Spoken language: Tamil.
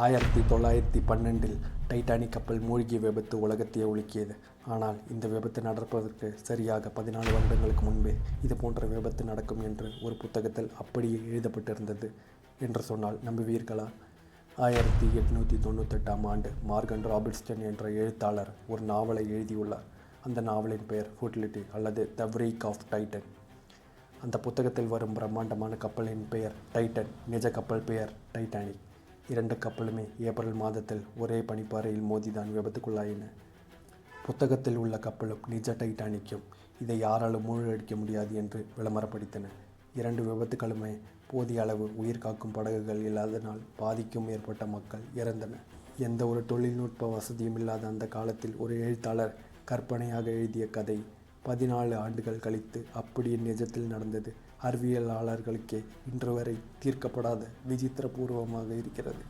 1912 டைட்டானிக் கப்பல் மூழ்கிய விபத்து உலகத்தையே உலுக்கியது. ஆனால் இந்த விபத்து நடப்பதற்கு சரியாக 14 வருடங்களுக்கு முன்பே இதுபோன்ற விபத்து நடக்கும் என்று ஒரு புத்தகத்தில் அப்படியே எழுதப்பட்டிருந்தது என்று சொன்னால் நம்புவீர்களா? 1898ஆம் ஆண்டு மார்கன் ராபின்சன் என்ற எழுத்தாளர் ஒரு நாவலை எழுதியுள்ளார். அந்த நாவலின் பெயர் ஃபுட்டிலிட்டி அல்லது த விரேக் ஆஃப் டைட்டன். அந்த புத்தகத்தில் வரும் பிரம்மாண்டமான கப்பலின் பெயர் டைட்டன், நிஜ கப்பல் பெயர் டைட்டானிக். 2 கப்பலுமே ஏப்ரல் மாதத்தில் ஒரே பனிப்பாறையில் மோதிதான் விபத்துக்குள்ளாயின. புத்தகத்தில் உள்ள கப்பலும் நிஜ டைட்டானிக்கும் இதை யாராலும் மூழ்கடிக்க முடியாது என்று விளம்பரப்படுத்தின. 2 விபத்துகளுமே போதிய அளவு உயிர் காக்கும் படகுகள் இல்லாதனால் பாதிக்கும் மேற்பட்ட மக்கள் இறந்தனர். எந்த ஒரு தொழில்நுட்ப வசதியும் இல்லாத அந்த காலத்தில் ஒரு எழுத்தாளர் கற்பனையாக எழுதிய கதை 14 ஆண்டுகள் கழித்து அப்படியே நிஜத்தில் நடந்தது. அறிவியலாளர்களுக்கே இன்று வரை தீர்க்கப்படாத விசித்திரபூர்வமாக இருக்கிறது.